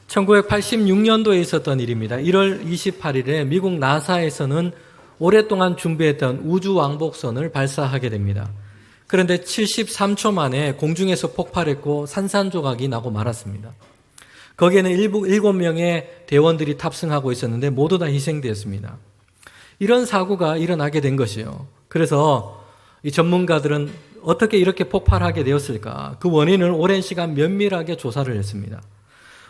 1986년도에 있었던 일입니다. 1월 28일에 미국 나사에서는 오랫동안 준비했던 우주 왕복선을 발사하게 됩니다. 그런데 73초 만에 공중에서 폭발했고 산산조각이 나고 말았습니다. 거기에는 7명의 대원들이 탑승하고 있었는데 모두 다 희생되었습니다. 이런 사고가 일어나게 된 것이에요. 그래서 이 전문가들은 어떻게 이렇게 폭발하게 되었을까? 그 원인을 오랜 시간 면밀하게 조사를 했습니다.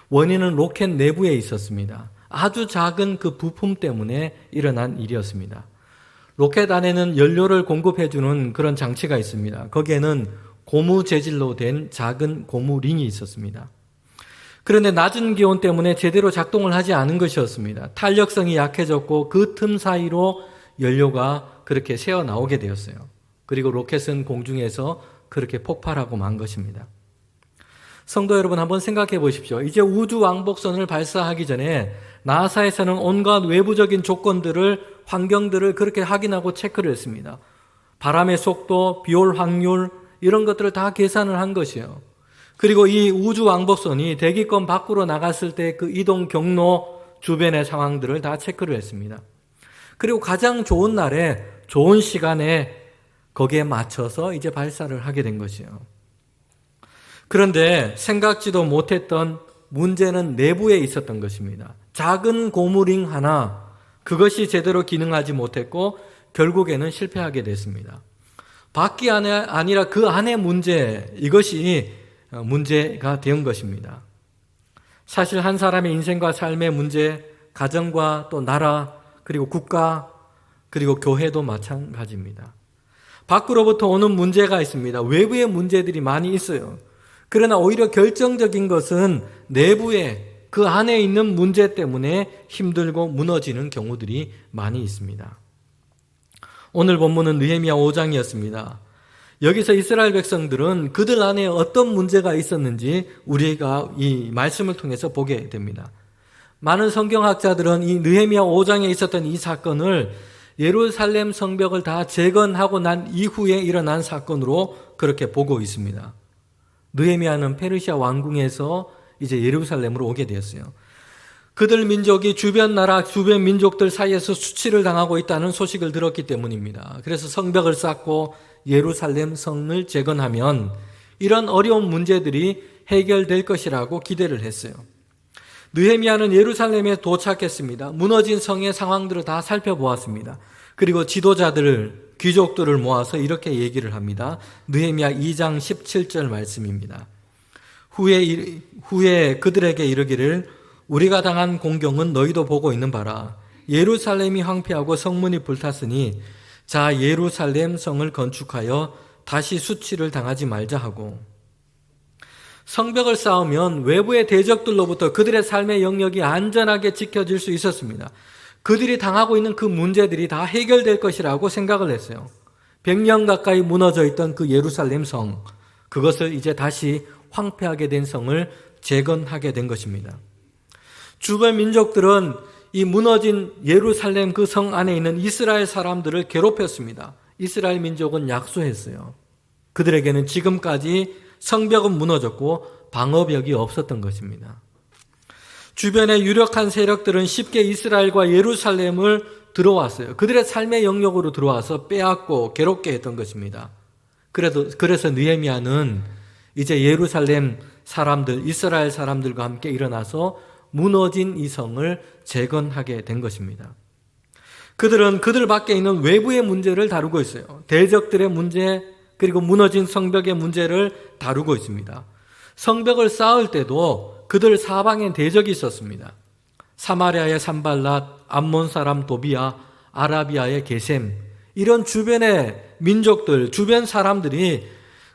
원인은 로켓 내부에 있었습니다. 아주 작은 그 부품 때문에 일어난 일이었습니다. 로켓 안에는 연료를 공급해주는 그런 장치가 있습니다. 거기에는 고무 재질로 된 작은 고무 링이 있었습니다. 그런데 낮은 기온 때문에 제대로 작동을 하지 않은 것이었습니다. 탄력성이 약해졌고 그 틈 사이로 연료가 그렇게 새어 나오게 되었어요. 그리고 로켓은 공중에서 그렇게 폭발하고 만 것입니다. 성도 여러분, 한번 생각해 보십시오. 이제 우주 왕복선을 발사하기 전에 나사에서는 온갖 외부적인 조건들을, 환경들을 그렇게 확인하고 체크를 했습니다. 바람의 속도, 비올 확률 이런 것들을 다 계산을 한 것이에요. 그리고 이 우주 왕복선이 대기권 밖으로 나갔을 때 그 이동 경로 주변의 상황들을 다 체크를 했습니다. 그리고 가장 좋은 날에 좋은 시간에 거기에 맞춰서 이제 발사를 하게 된 것이에요. 그런데 생각지도 못했던 문제는 내부에 있었던 것입니다. 작은 고무링 하나, 그것이 제대로 기능하지 못했고 결국에는 실패하게 됐습니다. 밖이 아니라 그 안의 문제, 이것이 문제가 된 것입니다. 사실 한 사람의 인생과 삶의 문제, 가정과 또 나라, 그리고 국가, 그리고 교회도 마찬가지입니다. 밖으로부터 오는 문제가 있습니다. 외부의 문제들이 많이 있어요. 그러나 오히려 결정적인 것은 내부에 그 안에 있는 문제 때문에 힘들고 무너지는 경우들이 많이 있습니다. 오늘 본문은 느헤미야 5장이었습니다. 여기서 이스라엘 백성들은 그들 안에 어떤 문제가 있었는지 우리가 이 말씀을 통해서 보게 됩니다. 많은 성경학자들은 이 느헤미야 5장에 있었던 이 사건을 예루살렘 성벽을 다 재건하고 난 이후에 일어난 사건으로 그렇게 보고 있습니다. 느헤미야는 페르시아 왕궁에서 이제 예루살렘으로 오게 되었어요. 그들 민족이 주변 나라, 주변 민족들 사이에서 수치를 당하고 있다는 소식을 들었기 때문입니다. 그래서 성벽을 쌓고 예루살렘 성을 재건하면 이런 어려운 문제들이 해결될 것이라고 기대를 했어요. 느헤미야는 예루살렘에 도착했습니다. 무너진 성의 상황들을 다 살펴보았습니다. 그리고 지도자들을, 귀족들을 모아서 이렇게 얘기를 합니다. 느헤미야 2장 17절 말씀입니다. 후에 그들에게 이르기를 우리가 당한 공경은 너희도 보고 있는 바라. 예루살렘이 황폐하고 성문이 불탔으니 자 예루살렘 성을 건축하여 다시 수치를 당하지 말자 하고, 성벽을 쌓으면 외부의 대적들로부터 그들의 삶의 영역이 안전하게 지켜질 수 있었습니다. 그들이 당하고 있는 그 문제들이 다 해결될 것이라고 생각을 했어요. 100년 가까이 무너져 있던 그 예루살렘 성, 그것을 이제 다시 황폐하게 된 성을 재건하게 된 것입니다. 주변 민족들은 이 무너진 예루살렘 그 성 안에 있는 이스라엘 사람들을 괴롭혔습니다. 이스라엘 민족은 약소했어요. 그들에게는 지금까지 성벽은 무너졌고 방어벽이 없었던 것입니다. 주변의 유력한 세력들은 쉽게 이스라엘과 예루살렘을 들어왔어요. 그들의 삶의 영역으로 들어와서 빼앗고 괴롭게 했던 것입니다. 그래서 느헤미야는 이제 예루살렘 사람들, 이스라엘 사람들과 함께 일어나서 무너진 이 성을 재건하게 된 것입니다. 그들은 그들 밖에 있는 외부의 문제를 다루고 있어요. 대적들의 문제, 그리고 무너진 성벽의 문제를 다루고 있습니다. 성벽을 쌓을 때도 그들 사방에 대적이 있었습니다. 사마리아의 산발랏, 암몬 사람 도비야, 아라비아의 게셈, 이런 주변의 민족들, 주변 사람들이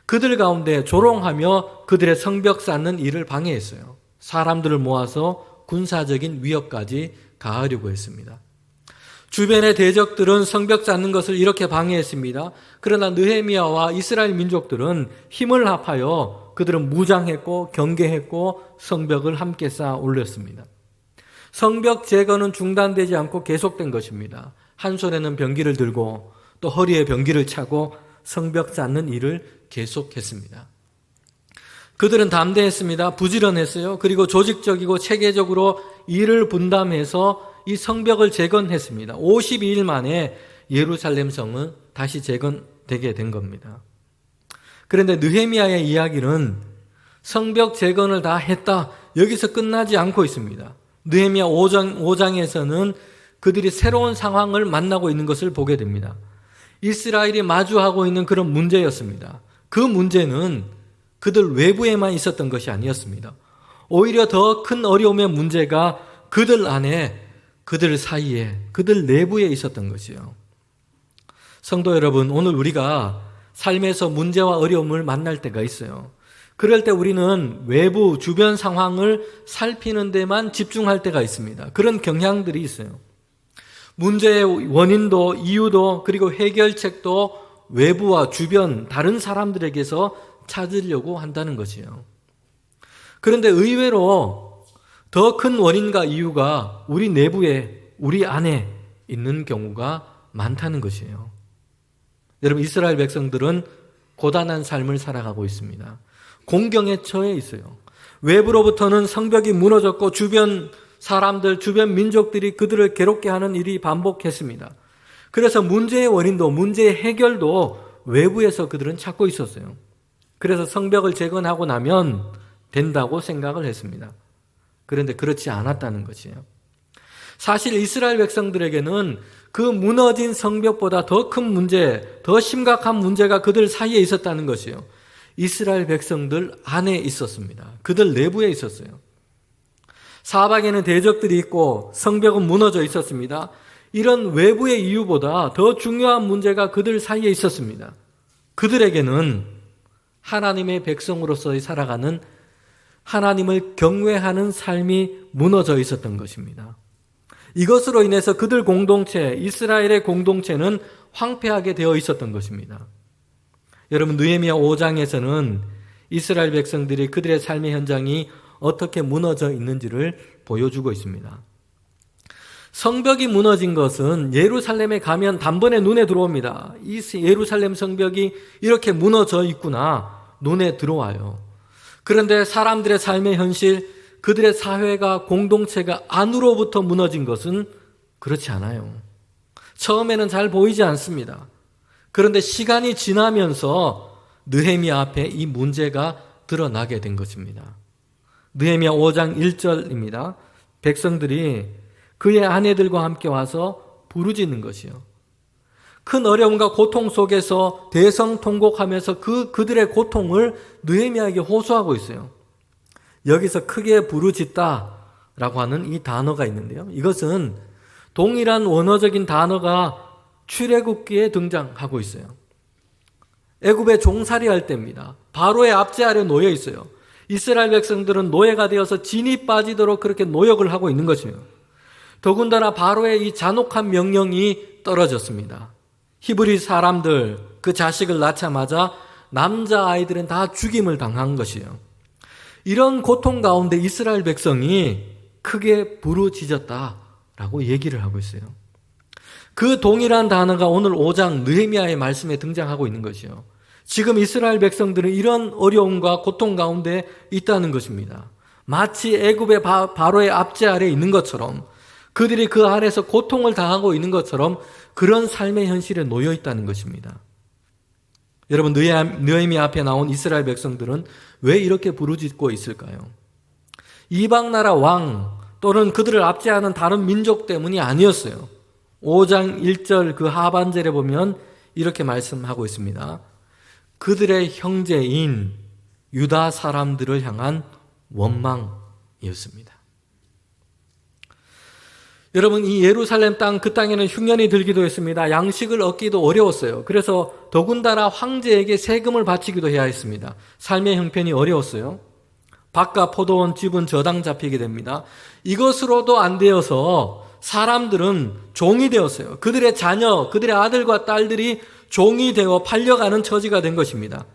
그들 가운데 조롱하며 그들의 성벽 쌓는 일을 방해했어요. 사람들을 모아서 군사적인 위협까지 가하려고 했습니다. 주변의 대적들은 성벽 쌓는 것을 이렇게 방해했습니다. 그러나 느헤미야와 이스라엘 민족들은 힘을 합하여 그들은 무장했고 경계했고 성벽을 함께 쌓아 올렸습니다. 성벽 재건은 중단되지 않고 계속된 것입니다. 한 손에는 병기를 들고 또 허리에 병기를 차고 성벽 쌓는 일을 계속했습니다. 그들은 담대했습니다. 부지런했어요. 그리고 조직적이고 체계적으로 일을 분담해서 이 성벽을 재건했습니다. 52일 만에 예루살렘 성은 다시 재건되게 된 겁니다. 그런데 느헤미야의 이야기는 성벽 재건을 다 했다, 여기서 끝나지 않고 있습니다. 느헤미야 5장에서는 그들이 새로운 상황을 만나고 있는 것을 보게 됩니다. 이스라엘이 마주하고 있는 그런 문제였습니다. 그 문제는 그들 외부에만 있었던 것이 아니었습니다. 오히려 더 큰 어려움의 문제가 그들 안에, 그들 사이에, 그들 내부에 있었던 것이요. 성도 여러분, 오늘 우리가 삶에서 문제와 어려움을 만날 때가 있어요. 그럴 때 우리는 외부, 주변 상황을 살피는 데만 집중할 때가 있습니다. 그런 경향들이 있어요. 문제의 원인도, 이유도, 그리고 해결책도 외부와 주변, 다른 사람들에게서 찾으려고 한다는 것이에요. 그런데 의외로 더 큰 원인과 이유가 우리 내부에, 우리 안에 있는 경우가 많다는 것이에요. 여러분, 이스라엘 백성들은 고단한 삶을 살아가고 있습니다. 공경에 처해 있어요. 외부로부터는 성벽이 무너졌고 주변 사람들, 주변 민족들이 그들을 괴롭게 하는 일이 반복했습니다. 그래서 문제의 원인도, 문제의 해결도 외부에서 그들은 찾고 있었어요. 그래서 성벽을 재건하고 나면 된다고 생각을 했습니다. 그런데 그렇지 않았다는 것이에요. 사실 이스라엘 백성들에게는 그 무너진 성벽보다 더 큰 문제, 더 심각한 문제가 그들 사이에 있었다는 것이에요. 이스라엘 백성들 안에 있었습니다. 그들 내부에 있었어요. 사방에는 대적들이 있고 성벽은 무너져 있었습니다. 이런 외부의 이유보다 더 중요한 문제가 그들 사이에 있었습니다. 그들에게는 하나님의 백성으로서 살아가는, 하나님을 경외하는 삶이 무너져 있었던 것입니다. 이것으로 인해서 그들 공동체, 이스라엘의 공동체는 황폐하게 되어 있었던 것입니다. 여러분, 느헤미야 5장에서는 이스라엘 백성들이 그들의 삶의 현장이 어떻게 무너져 있는지를 보여주고 있습니다. 성벽이 무너진 것은 예루살렘에 가면 단번에 눈에 들어옵니다. 이 예루살렘 성벽이 이렇게 무너져 있구나, 눈에 들어와요. 그런데 사람들의 삶의 현실, 그들의 사회가, 공동체가 안으로부터 무너진 것은 그렇지 않아요. 처음에는 잘 보이지 않습니다. 그런데 시간이 지나면서 느헤미야 앞에 이 문제가 드러나게 된 것입니다. 느헤미야 5장 1절입니다. 백성들이 그의 아내들과 함께 와서 부르짖는 것이요. 큰 어려움과 고통 속에서 대성통곡하면서 그들의 고통을 느헤미야에게 호소하고 있어요. 여기서 크게 부르짖다라고 하는 이 단어가 있는데요. 이것은 동일한 원어적인 단어가 출애굽기에 등장하고 있어요. 애굽에 종살이할 때입니다. 바로의 압제 아래 놓여 있어요. 이스라엘 백성들은 노예가 되어서 진이 빠지도록 그렇게 노역을 하고 있는 것이에요. 더군다나 바로의 이 잔혹한 명령이 떨어졌습니다. 히브리 사람들, 그 자식을 낳자마자 남자아이들은 다 죽임을 당한 것이에요. 이런 고통 가운데 이스라엘 백성이 크게 부르짖었다라고 얘기를 하고 있어요. 그 동일한 단어가 오늘 5장 느헤미야의 말씀에 등장하고 있는 것이요. 지금 이스라엘 백성들은 이런 어려움과 고통 가운데 있다는 것입니다. 마치 애굽의 바로의 압제 아래에 있는 것처럼, 그들이 그 안에서 고통을 당하고 있는 것처럼 그런 삶의 현실에 놓여 있다는 것입니다. 여러분, 느헤미야 앞에 나온 이스라엘 백성들은 왜 이렇게 부르짖고 있을까요? 이방 나라 왕 또는 그들을 압제하는 다른 민족 때문이 아니었어요. 5장 1절 그 하반절에 보면 이렇게 말씀하고 있습니다. 그들의 형제인 유다 사람들을 향한 원망이었습니다. 여러분, 이 예루살렘 땅, 그 땅에는 흉년이 들기도 했습니다. 양식을 얻기도 어려웠어요. 그래서 더군다나 황제에게 세금을 바치기도 해야 했습니다. 삶의 형편이 어려웠어요. 밭과 포도원, 집은 저당 잡히게 됩니다. 이것으로도 안 되어서 사람들은 종이 되었어요. 그들의 자녀, 그들의 아들과 딸들이 종이 되어 팔려가는 처지가 된 것입니다.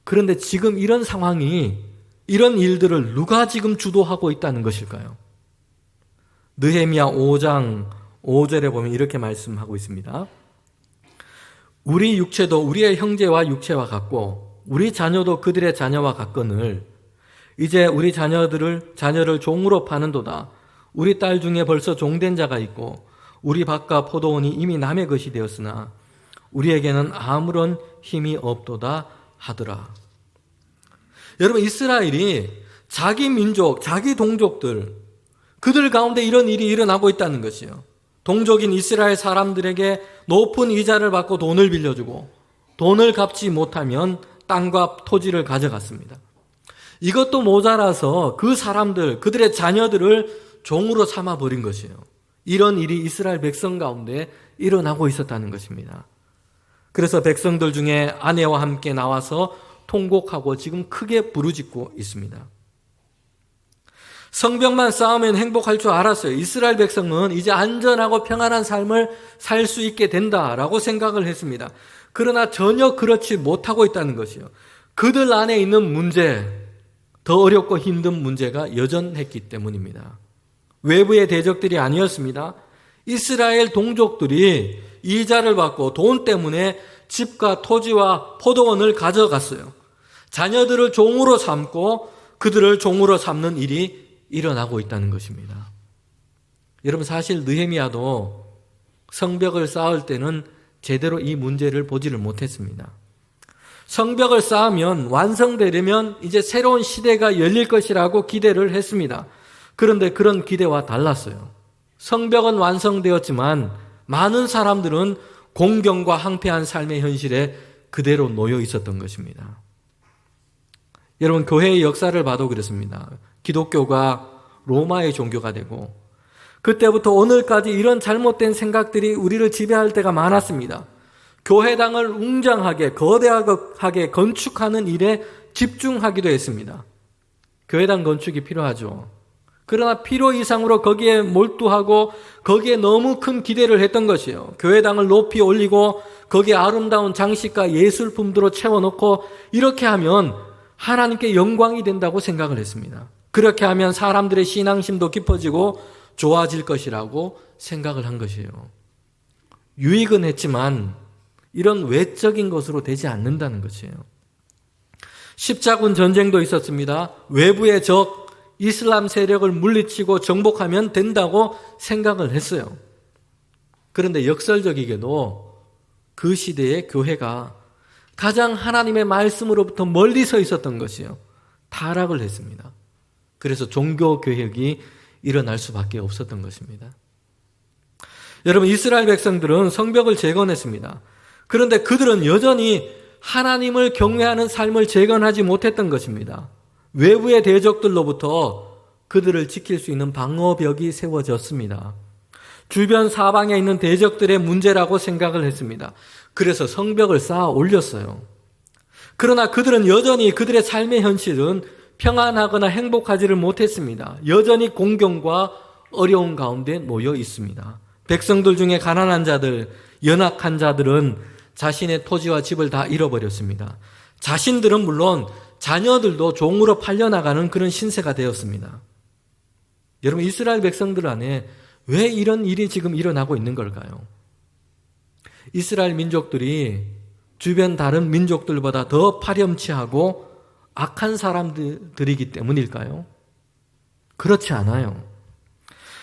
그런데 지금 이런 상황이, 이런 일들을 누가 지금 주도하고 있다는 것일까요? 느헤미야 5장 5절에 보면 이렇게 말씀하고 있습니다. 우리 육체도 우리의 형제와 육체와 같고 우리 자녀도 그들의 자녀와 같거늘 이제 우리 자녀를 종으로 파는도다. 우리 딸 중에 벌써 종된 자가 있고 우리 밭과 포도원이 이미 남의 것이 되었으나 우리에게는 아무런 힘이 없도다 하더라. 여러분, 이스라엘이 자기 민족, 자기 동족들, 그들 가운데 이런 일이 일어나고 있다는 것이요. 동족인 이스라엘 사람들에게 높은 이자를 받고 돈을 빌려주고 돈을 갚지 못하면 땅과 토지를 가져갔습니다. 이것도 모자라서 그 사람들, 그들의 자녀들을 종으로 삼아버린 것이에요. 이런 일이 이스라엘 백성 가운데 일어나고 있었다는 것입니다. 그래서 백성들 중에 아내와 함께 나와서 통곡하고 지금 크게 부르짖고 있습니다. 성벽만 쌓으면 행복할 줄 알았어요. 이스라엘 백성은 이제 안전하고 평안한 삶을 살 수 있게 된다라고 생각을 했습니다. 그러나 전혀 그렇지 못하고 있다는 것이요. 그들 안에 있는 문제, 더 어렵고 힘든 문제가 여전했기 때문입니다. 외부의 대적들이 아니었습니다. 이스라엘 동족들이 이자를 받고 돈 때문에 집과 토지와 포도원을 가져갔어요. 자녀들을 종으로 삼고 그들을 종으로 삼는 일이 일어나고 있다는 것입니다. 여러분, 사실 느헤미야도 성벽을 쌓을 때는 제대로 이 문제를 보지를 못했습니다. 성벽을 쌓으면 완성되려면 이제 새로운 시대가 열릴 것이라고 기대를 했습니다. 그런데 그런 기대와 달랐어요. 성벽은 완성되었지만 많은 사람들은 공경과 황폐한 삶의 현실에 그대로 놓여 있었던 것입니다. 여러분, 교회의 역사를 봐도 그렇습니다. 기독교가 로마의 종교가 되고 그때부터 오늘까지 이런 잘못된 생각들이 우리를 지배할 때가 많았습니다. 교회당을 웅장하게 거대하게 건축하는 일에 집중하기도 했습니다. 교회당 건축이 필요하죠. 그러나 필요 이상으로 거기에 몰두하고 거기에 너무 큰 기대를 했던 것이에요. 교회당을 높이 올리고 거기에 아름다운 장식과 예술품들로 채워놓고 이렇게 하면 하나님께 영광이 된다고 생각을 했습니다. 그렇게 하면 사람들의 신앙심도 깊어지고 좋아질 것이라고 생각을 한 것이에요. 유익은 했지만 이런 외적인 것으로 되지 않는다는 것이에요. 십자군 전쟁도 있었습니다. 외부의 적 이슬람 세력을 물리치고 정복하면 된다고 생각을 했어요. 그런데 역설적이게도 그 시대의 교회가 가장 하나님의 말씀으로부터 멀리 서 있었던 것이요. 타락을 했습니다. 그래서 종교개혁이 일어날 수밖에 없었던 것입니다. 여러분, 이스라엘 백성들은 성벽을 재건했습니다. 그런데 그들은 여전히 하나님을 경외하는 삶을 재건하지 못했던 것입니다. 외부의 대적들로부터 그들을 지킬 수 있는 방어벽이 세워졌습니다. 주변 사방에 있는 대적들의 문제라고 생각을 했습니다. 그래서 성벽을 쌓아 올렸어요. 그러나 그들은 여전히 그들의 삶의 현실은 평안하거나 행복하지를 못했습니다. 여전히 공경과 어려운 가운데 놓여 있습니다. 백성들 중에 가난한 자들, 연약한 자들은 자신의 토지와 집을 다 잃어버렸습니다. 자신들은 물론 자녀들도 종으로 팔려나가는 그런 신세가 되었습니다. 여러분, 이스라엘 백성들 안에 왜 이런 일이 지금 일어나고 있는 걸까요? 이스라엘 민족들이 주변 다른 민족들보다 더 파렴치하고 악한 사람들이기 때문일까요? 그렇지 않아요.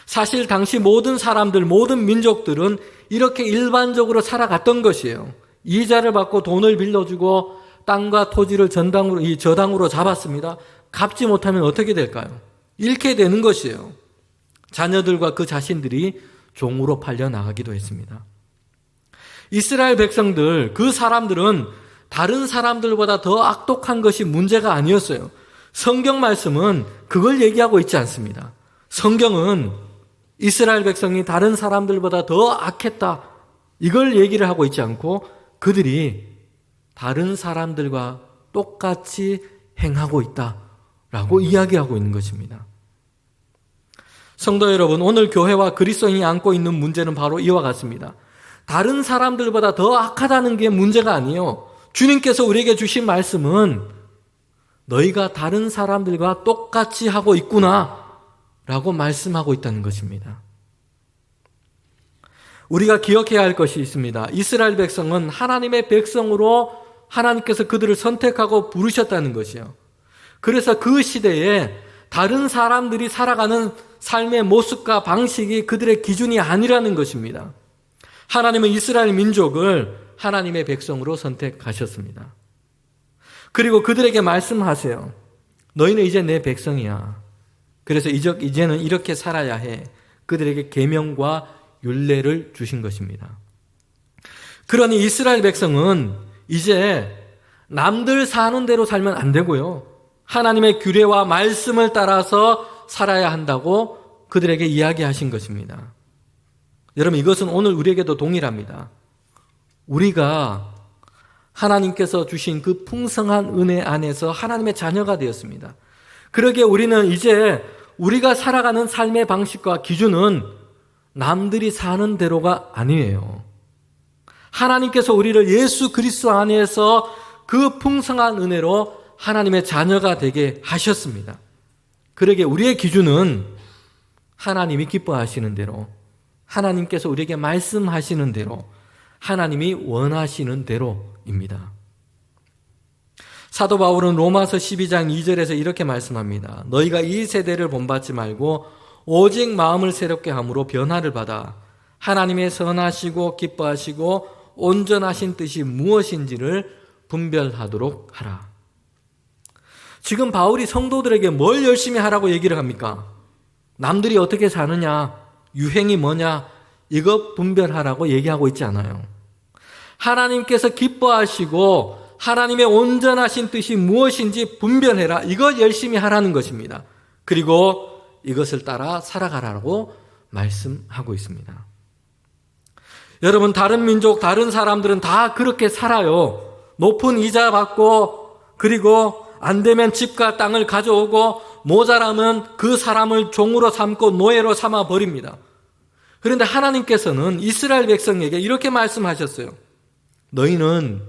사실 당시 모든 사람들, 모든 민족들은 이렇게 일반적으로 살아갔던 것이에요. 이자를 받고 돈을 빌려주고 땅과 토지를 저당으로 잡았습니다. 갚지 못하면 어떻게 될까요? 잃게 되는 것이에요. 자녀들과 그 자신들이 종으로 팔려 나가기도 했습니다. 이스라엘 백성들, 그 사람들은 다른 사람들보다 더 악독한 것이 문제가 아니었어요. 성경 말씀은 그걸 얘기하고 있지 않습니다. 성경은 이스라엘 백성이 다른 사람들보다 더 악했다, 이걸 얘기를 하고 있지 않고 그들이 다른 사람들과 똑같이 행하고 있다라고 이야기하고 있는 것입니다. 성도 여러분, 오늘 교회와 그리스도인이 안고 있는 문제는 바로 이와 같습니다. 다른 사람들보다 더 악하다는 게 문제가 아니에요. 주님께서 우리에게 주신 말씀은 너희가 다른 사람들과 똑같이 하고 있구나 라고 말씀하고 있다는 것입니다. 우리가 기억해야 할 것이 있습니다. 이스라엘 백성은 하나님의 백성으로 하나님께서 그들을 선택하고 부르셨다는 것이요. 그래서 그 시대에 다른 사람들이 살아가는 삶의 모습과 방식이 그들의 기준이 아니라는 것입니다. 하나님은 이스라엘 민족을 하나님의 백성으로 선택하셨습니다. 그리고 그들에게 말씀하세요. 너희는 이제 내 백성이야. 그래서 이제는 이렇게 살아야 해. 그들에게 계명과 율례를 주신 것입니다. 그러니 이스라엘 백성은 이제 남들 사는 대로 살면 안 되고요. 하나님의 규례와 말씀을 따라서 살아야 한다고 그들에게 이야기하신 것입니다. 여러분, 이것은 오늘 우리에게도 동일합니다. 우리가 하나님께서 주신 그 풍성한 은혜 안에서 하나님의 자녀가 되었습니다. 그러기에 우리는 이제 우리가 살아가는 삶의 방식과 기준은 남들이 사는 대로가 아니에요. 하나님께서 우리를 예수 그리스도 안에서 그 풍성한 은혜로 하나님의 자녀가 되게 하셨습니다. 그러기에 우리의 기준은 하나님이 기뻐하시는 대로, 하나님께서 우리에게 말씀하시는 대로, 하나님이 원하시는 대로입니다. 사도 바울은 로마서 12장 2절에서 이렇게 말씀합니다. 너희가 이 세대를 본받지 말고 오직 마음을 새롭게 함으로 변화를 받아 하나님의 선하시고 기뻐하시고 온전하신 뜻이 무엇인지를 분별하도록 하라. 지금 바울이 성도들에게 뭘 열심히 하라고 얘기를 합니까? 남들이 어떻게 사느냐, 유행이 뭐냐, 이거 분별하라고 얘기하고 있지 않아요. 하나님께서 기뻐하시고 하나님의 온전하신 뜻이 무엇인지 분별해라. 이거 열심히 하라는 것입니다. 그리고 이것을 따라 살아가라고 말씀하고 있습니다. 여러분, 다른 민족, 다른 사람들은 다 그렇게 살아요. 높은 이자 받고, 그리고 안 되면 집과 땅을 가져오고, 모자라면 그 사람을 종으로 삼고 노예로 삼아 버립니다. 그런데 하나님께서는 이스라엘 백성에게 이렇게 말씀하셨어요. 너희는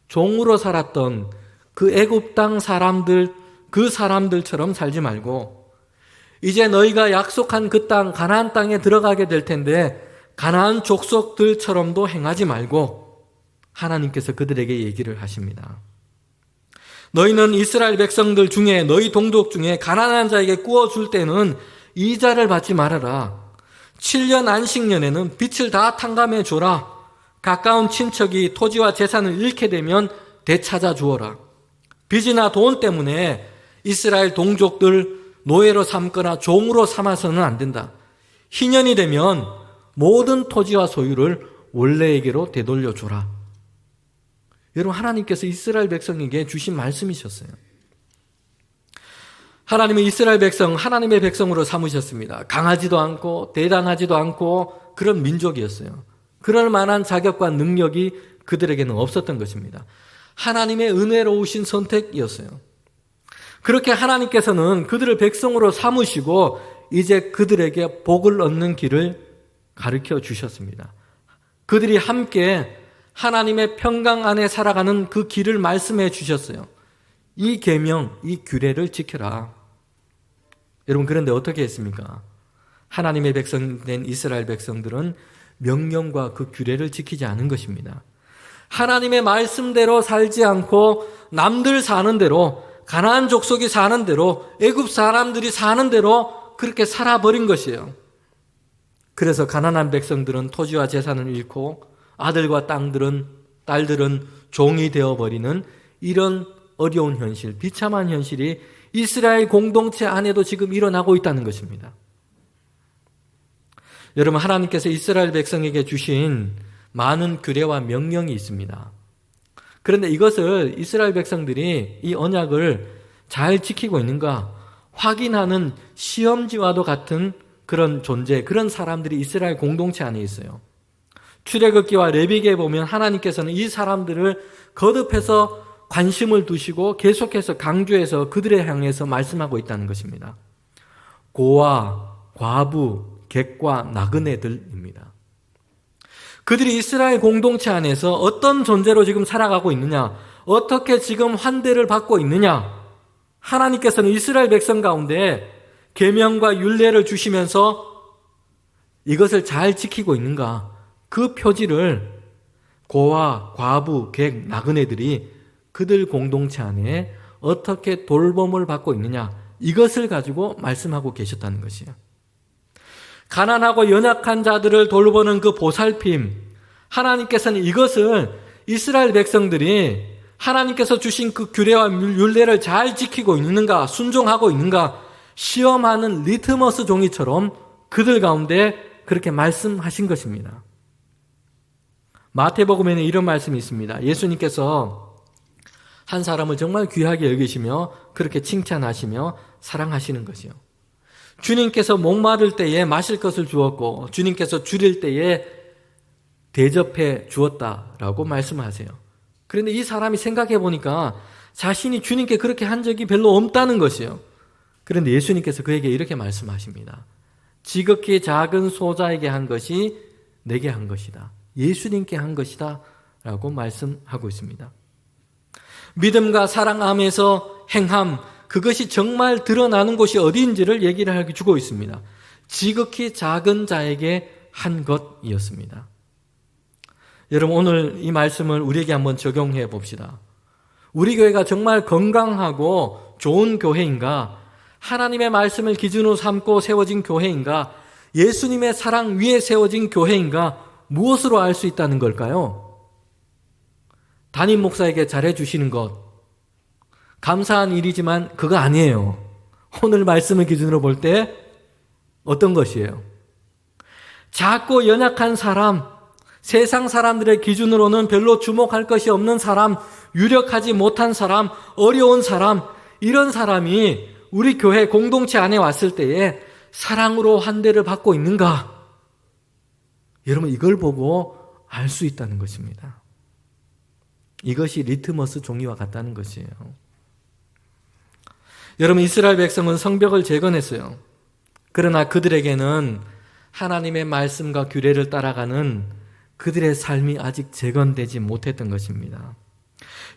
종으로 살았던 그 애굽 땅 사람들, 그 사람들처럼 살지 말고 이제 너희가 약속한 그 땅, 가나안 땅에 들어가게 될 텐데 가나안 족속들처럼도 행하지 말고 하나님께서 그들에게 얘기를 하십니다. 너희는 이스라엘 백성들 중에 너희 동족 중에 가난한 자에게 구워줄 때는 이자를 받지 말아라. 7년 안식년에는 빚을 다 탕감해 줘라. 가까운 친척이 토지와 재산을 잃게 되면 되찾아 주어라. 빚이나 돈 때문에 이스라엘 동족들 노예로 삼거나 종으로 삼아서는 안 된다. 희년이 되면 모든 토지와 소유를 원래에게로 되돌려 줘라. 여러분, 하나님께서 이스라엘 백성에게 주신 말씀이셨어요. 하나님은 이스라엘 백성, 하나님의 백성으로 삼으셨습니다. 강하지도 않고 대단하지도 않고 그런 민족이었어요. 그럴 만한 자격과 능력이 그들에게는 없었던 것입니다. 하나님의 은혜로우신 선택이었어요. 그렇게 하나님께서는 그들을 백성으로 삼으시고 이제 그들에게 복을 얻는 길을 가르쳐 주셨습니다. 그들이 함께 하나님의 평강 안에 살아가는 그 길을 말씀해 주셨어요. 이 계명, 이 규례를 지켜라. 여러분, 그런데 어떻게 했습니까? 하나님의 백성된 이스라엘 백성들은 명령과 그 규례를 지키지 않은 것입니다. 하나님의 말씀대로 살지 않고 남들 사는 대로, 가나안 족속이 사는 대로, 애굽 사람들이 사는 대로 그렇게 살아버린 것이에요. 그래서 가난한 백성들은 토지와 재산을 잃고 아들과 딸들은 종이 되어버리는 이런 어려운 현실, 비참한 현실이 이스라엘 공동체 안에도 지금 일어나고 있다는 것입니다. 여러분, 하나님께서 이스라엘 백성에게 주신 많은 규례와 명령이 있습니다. 그런데 이것을 이스라엘 백성들이 이 언약을 잘 지키고 있는가 확인하는 시험지와도 같은 그런 존재, 그런 사람들이 이스라엘 공동체 안에 있어요. 출애굽기와 레위기에 보면 하나님께서는 이 사람들을 거듭해서 관심을 두시고 계속해서 강조해서 그들을 향해서 말씀하고 있다는 것입니다. 고아, 과부, 객과 나그네들입니다. 그들이 이스라엘 공동체 안에서 어떤 존재로 지금 살아가고 있느냐, 어떻게 지금 환대를 받고 있느냐, 하나님께서는 이스라엘 백성 가운데 계명과 율례를 주시면서 이것을 잘 지키고 있는가, 그 표지를 고아, 과부, 객, 나그네들이 그들 공동체 안에 어떻게 돌봄을 받고 있느냐, 이것을 가지고 말씀하고 계셨다는 것이에요. 가난하고 연약한 자들을 돌보는 그 보살핌, 하나님께서는 이것을 이스라엘 백성들이 하나님께서 주신 그 규례와 율례를 잘 지키고 있는가, 순종하고 있는가 시험하는 리트머스 종이처럼 그들 가운데 그렇게 말씀하신 것입니다. 마태복음에는 이런 말씀이 있습니다. 예수님께서 한 사람을 정말 귀하게 여기시며 그렇게 칭찬하시며 사랑하시는 것이요. 주님께서 목마를 때에 마실 것을 주었고 주님께서 줄일 때에 대접해 주었다라고 말씀하세요. 그런데 이 사람이 생각해 보니까 자신이 주님께 그렇게 한 적이 별로 없다는 것이에요. 그런데 예수님께서 그에게 이렇게 말씀하십니다. 지극히 작은 소자에게 한 것이 내게 한 것이다. 예수님께 한 것이다 라고 말씀하고 있습니다. 믿음과 사랑함에서 행함, 그것이 정말 드러나는 곳이 어디인지를 얘기를 해주고 있습니다. 지극히 작은 자에게 한 것이었습니다. 여러분, 오늘 이 말씀을 우리에게 한번 적용해 봅시다. 우리 교회가 정말 건강하고 좋은 교회인가? 하나님의 말씀을 기준으로 삼고 세워진 교회인가? 예수님의 사랑 위에 세워진 교회인가? 무엇으로 알 수 있다는 걸까요? 담임 목사에게 잘해주시는 것, 감사한 일이지만 그거 아니에요. 오늘 말씀을 기준으로 볼 때 어떤 것이에요? 작고 연약한 사람, 세상 사람들의 기준으로는 별로 주목할 것이 없는 사람, 유력하지 못한 사람, 어려운 사람, 이런 사람이 우리 교회 공동체 안에 왔을 때에 사랑으로 환대를 받고 있는가? 여러분, 이걸 보고 알 수 있다는 것입니다. 이것이 리트머스 종이와 같다는 것이에요. 여러분, 이스라엘 백성은 성벽을 재건했어요. 그러나 그들에게는 하나님의 말씀과 규례를 따라가는 그들의 삶이 아직 재건되지 못했던 것입니다.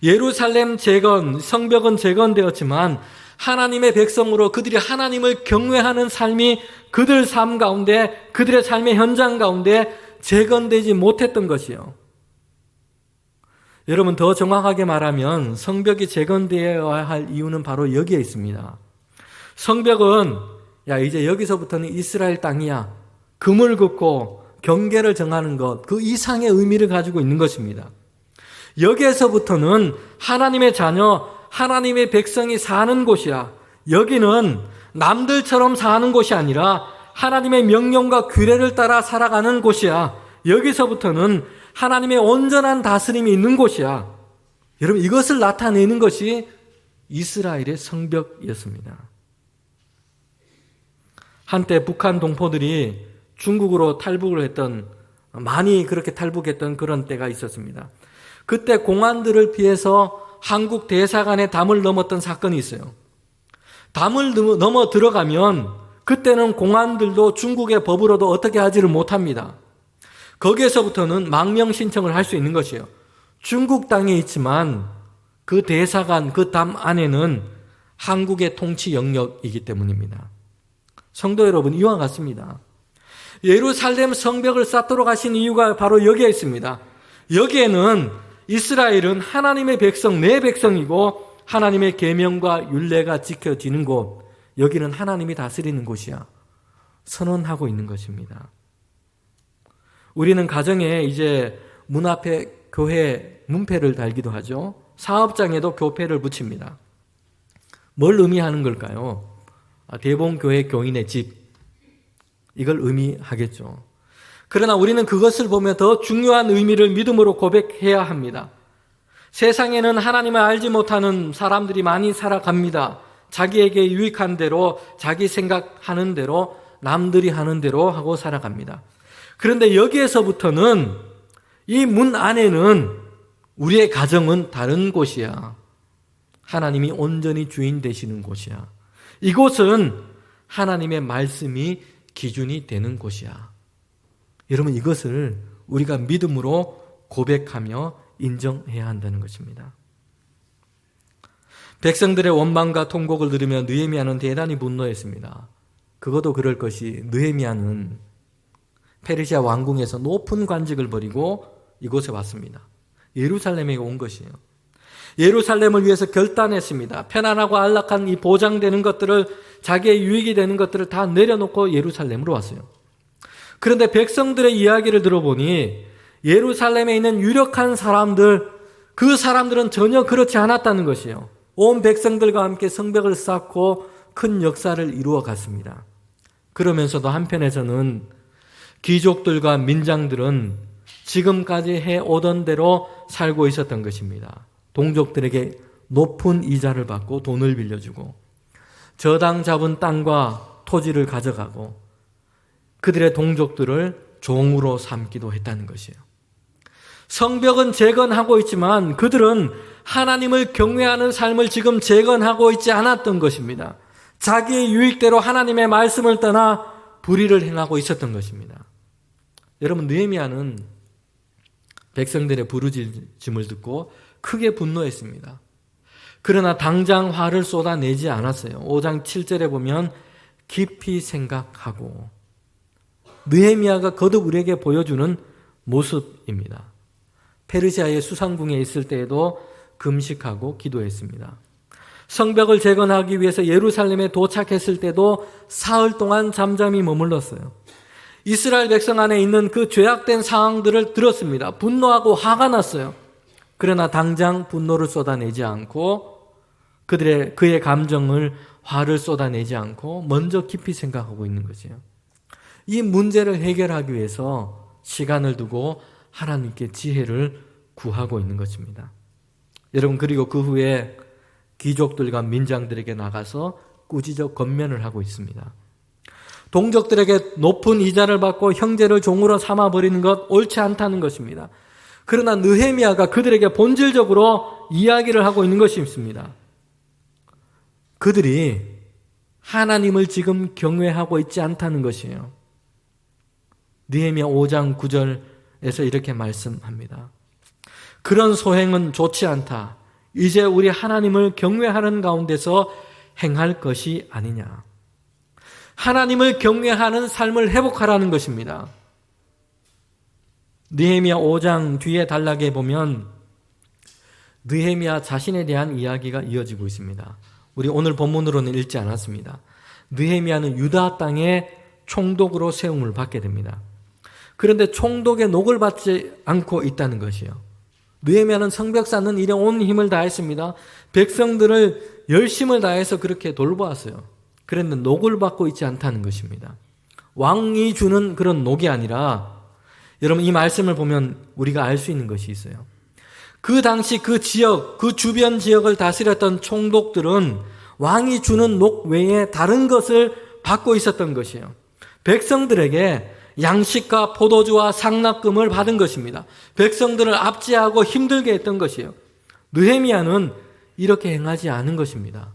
예루살렘 재건, 성벽은 재건되었지만 하나님의 백성으로 그들이 하나님을 경외하는 삶이 그들 삶 가운데, 그들의 삶의 현장 가운데 재건되지 못했던 것이요. 여러분, 더 정확하게 말하면 성벽이 재건되어야 할 이유는 바로 여기에 있습니다. 성벽은 이제 여기서부터는 이스라엘 땅이야, 금을 긋고 경계를 정하는 것, 그 이상의 의미를 가지고 있는 것입니다. 여기에서부터는 하나님의 자녀, 하나님의 백성이 사는 곳이야. 여기는 남들처럼 사는 곳이 아니라 하나님의 명령과 규례를 따라 살아가는 곳이야. 여기서부터는 하나님의 온전한 다스림이 있는 곳이야. 여러분, 이것을 나타내는 것이 이스라엘의 성벽이었습니다. 한때 북한 동포들이 중국으로 탈북을 했던, 많이 그렇게 탈북했던 그런 때가 있었습니다. 그때 공안들을 피해서 한국 대사관에 담을 넘었던 사건이 있어요. 담을 넘어 들어가면 그때는 공안들도 중국의 법으로도 어떻게 하지를 못합니다. 거기에서부터는 망명 신청을 할 수 있는 것이에요. 중국 땅에 있지만 그 대사관, 그 담 안에는 한국의 통치 영역이기 때문입니다. 성도 여러분, 이와 같습니다. 예루살렘 성벽을 쌓도록 하신 이유가 바로 여기에 있습니다. 여기에는 이스라엘은 하나님의 백성, 내 백성이고 하나님의 계명과 율례가 지켜지는 곳, 여기는 하나님이 다스리는 곳이야 선언하고 있는 것입니다. 우리는 가정에 이제 문 앞에 교회 문패를 달기도 하죠. 사업장에도 교패를 붙입니다. 뭘 의미하는 걸까요? 대봉교회 교인의 집, 이걸 의미하겠죠. 그러나 우리는 그것을 보며 더 중요한 의미를 믿음으로 고백해야 합니다. 세상에는 하나님을 알지 못하는 사람들이 많이 살아갑니다. 자기에게 유익한 대로, 자기 생각하는 대로, 남들이 하는 대로 하고 살아갑니다. 그런데 여기에서부터는 이 문 안에는 우리의 가정은 다른 곳이야. 하나님이 온전히 주인 되시는 곳이야. 이곳은 하나님의 말씀이 기준이 되는 곳이야. 여러분, 이것을 우리가 믿음으로 고백하며 인정해야 한다는 것입니다. 백성들의 원망과 통곡을 들으며 느헤미야는 대단히 분노했습니다. 그것도 그럴 것이, 느헤미야는 페르시아 왕궁에서 높은 관직을 버리고 이곳에 왔습니다. 예루살렘에 온 것이에요. 예루살렘을 위해서 결단했습니다. 편안하고 안락한 이 보장되는 것들을, 자기의 유익이 되는 것들을 다 내려놓고 예루살렘으로 왔어요. 그런데 백성들의 이야기를 들어보니 예루살렘에 있는 유력한 사람들, 그 사람들은 전혀 그렇지 않았다는 것이에요. 온 백성들과 함께 성벽을 쌓고 큰 역사를 이루어 갔습니다. 그러면서도 한편에서는 귀족들과 민장들은 지금까지 해오던 대로 살고 있었던 것입니다. 동족들에게 높은 이자를 받고 돈을 빌려주고 저당 잡은 땅과 토지를 가져가고 그들의 동족들을 종으로 삼기도 했다는 것이에요. 성벽은 재건하고 있지만 그들은 하나님을 경외하는 삶을 지금 재건하고 있지 않았던 것입니다. 자기의 유익대로 하나님의 말씀을 떠나 불의를 행하고 있었던 것입니다. 여러분, 느헤미야는 백성들의 부르짖음을 듣고 크게 분노했습니다. 그러나 당장 화를 쏟아내지 않았어요. 5장 7절에 보면 깊이 생각하고, 느헤미야가 거듭 우리에게 보여주는 모습입니다. 페르시아의 수상궁에 있을 때에도 금식하고 기도했습니다. 성벽을 재건하기 위해서 예루살렘에 도착했을 때도 사흘 동안 잠잠히 머물렀어요. 이스라엘 백성 안에 있는 그 죄악된 상황들을 들었습니다. 분노하고 화가 났어요. 그러나 당장 분노를 쏟아내지 않고 그의 감정을, 화를 쏟아내지 않고 먼저 깊이 생각하고 있는 거죠. 이 문제를 해결하기 위해서 시간을 두고 하나님께 지혜를 구하고 있는 것입니다. 여러분, 그리고 그 후에 귀족들과 민장들에게 나가서 꾸짖어 권면을 하고 있습니다. 동족들에게 높은 이자를 받고 형제를 종으로 삼아버리는 것 옳지 않다는 것입니다. 그러나 느헤미야가 그들에게 본질적으로 이야기를 하고 있는 것이 있습니다. 그들이 하나님을 지금 경외하고 있지 않다는 것이에요. 느헤미야 5장 9절에서 이렇게 말씀합니다. 그런 소행은 좋지 않다. 이제 우리 하나님을 경외하는 가운데서 행할 것이 아니냐. 하나님을 경외하는 삶을 회복하라는 것입니다. 느헤미야 5장 뒤에 단락에 보면 느헤미야 자신에 대한 이야기가 이어지고 있습니다. 우리 오늘 본문으로는 읽지 않았습니다. 느헤미야는 유다 땅에 총독으로 세움을 받게 됩니다. 그런데 총독의 녹을 받지 않고 있다는 것이요. 느헤미야는 성벽 쌓는 일에 온 힘을 다했습니다. 백성들을 열심을 다해서 그렇게 돌보았어요. 그런데 녹을 받고 있지 않다는 것입니다. 왕이 주는 그런 녹이 아니라, 여러분 이 말씀을 보면 우리가 알 수 있는 것이 있어요. 그 당시 그 지역, 그 주변 지역을 다스렸던 총독들은 왕이 주는 녹 외에 다른 것을 받고 있었던 것이에요. 백성들에게 양식과 포도주와 상납금을 받은 것입니다. 백성들을 압제하고 힘들게 했던 것이에요. 느헤미야는 이렇게 행하지 않은 것입니다.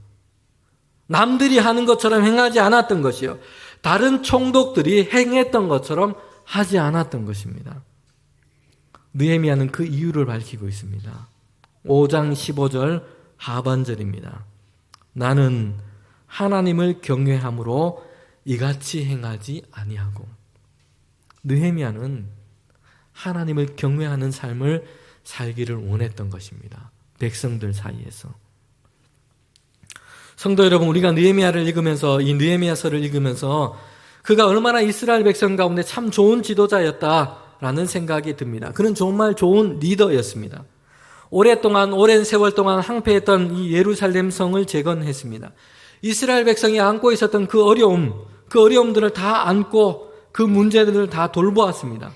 남들이 하는 것처럼 행하지 않았던 것이요. 다른 총독들이 행했던 것처럼 하지 않았던 것입니다. 느헤미야는 그 이유를 밝히고 있습니다. 5장 15절 하반절입니다. 나는 하나님을 경외함으로 이같이 행하지 아니하고. 느헤미야는 하나님을 경외하는 삶을 살기를 원했던 것입니다. 백성들 사이에서. 성도 여러분, 우리가 느헤미야를 읽으면서, 이 느헤미야서를 읽으면서 그가 얼마나 이스라엘 백성 가운데 참 좋은 지도자였다라는 생각이 듭니다. 그는 정말 좋은 리더였습니다. 오랜 세월 동안 항폐했던 이 예루살렘 성을 재건했습니다. 이스라엘 백성이 안고 있었던 그 어려움들을 다 안고 그 문제들을 다 돌보았습니다.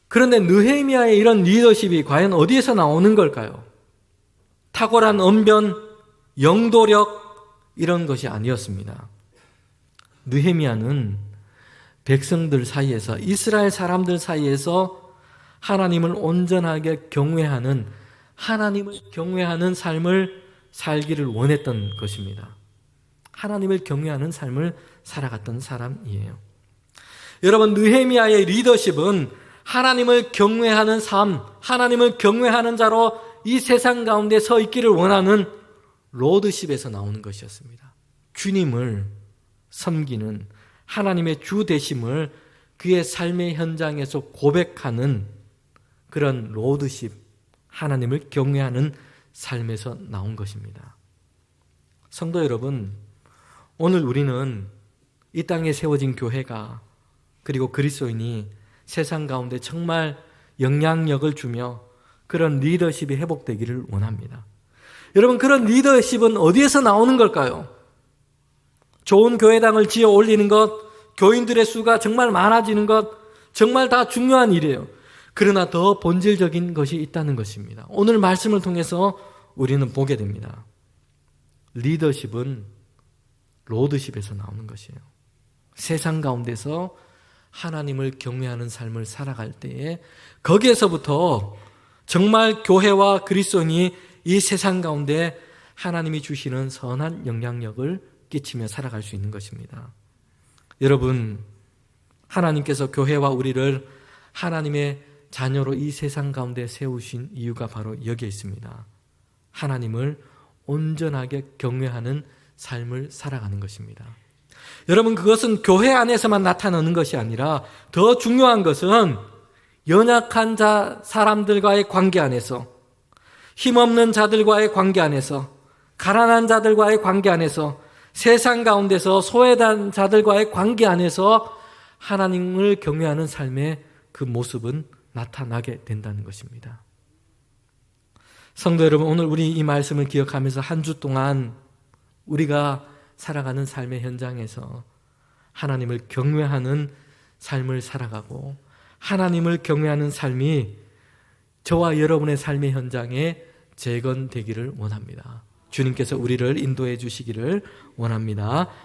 그런데 느헤미야의 이런 리더십이 과연 어디에서 나오는 걸까요? 탁월한 언변, 영도력 이런 것이 아니었습니다. 느헤미야는 백성들 사이에서, 이스라엘 사람들 사이에서 하나님을 온전하게 경외하는, 하나님을 경외하는 삶을 살기를 원했던 것입니다. 하나님을 경외하는 삶을 살아갔던 사람이에요. 여러분, 느헤미야의 리더십은 하나님을 경외하는 삶, 하나님을 경외하는 자로 이 세상 가운데 서 있기를 원하는 로드십에서 나오는 것이었습니다. 주님을 섬기는, 하나님의 주 되심을 그의 삶의 현장에서 고백하는 그런 로드십, 하나님을 경외하는 삶에서 나온 것입니다. 성도 여러분, 오늘 우리는 이 땅에 세워진 교회가 그리고 그리스도인이 세상 가운데 정말 영향력을 주며 그런 리더십이 회복되기를 원합니다. 여러분, 그런 리더십은 어디에서 나오는 걸까요? 좋은 교회당을 지어 올리는 것, 교인들의 수가 정말 많아지는 것, 정말 다 중요한 일이에요. 그러나 더 본질적인 것이 있다는 것입니다. 오늘 말씀을 통해서 우리는 보게 됩니다. 리더십은 로드십에서 나오는 것이에요. 세상 가운데서 하나님을 경외하는 삶을 살아갈 때에 거기에서부터 정말 교회와 그리스도인이 이 세상 가운데 하나님이 주시는 선한 영향력을 끼치며 살아갈 수 있는 것입니다. 여러분, 하나님께서 교회와 우리를 하나님의 자녀로 이 세상 가운데 세우신 이유가 바로 여기에 있습니다. 하나님을 온전하게 경외하는 삶을 살아가는 것입니다. 여러분, 그것은 교회 안에서만 나타나는 것이 아니라 더 중요한 것은 연약한 사람들과의 관계 안에서, 힘없는 자들과의 관계 안에서, 가난한 자들과의 관계 안에서, 세상 가운데서 소외된 자들과의 관계 안에서 하나님을 경외하는 삶의 그 모습은 나타나게 된다는 것입니다. 성도 여러분, 오늘 우리 이 말씀을 기억하면서 한 주 동안 우리가 살아가는 삶의 현장에서 하나님을 경외하는 삶을 살아가고 하나님을 경외하는 삶이 저와 여러분의 삶의 현장에 재건되기를 원합니다. 주님께서 우리를 인도해 주시기를 원합니다.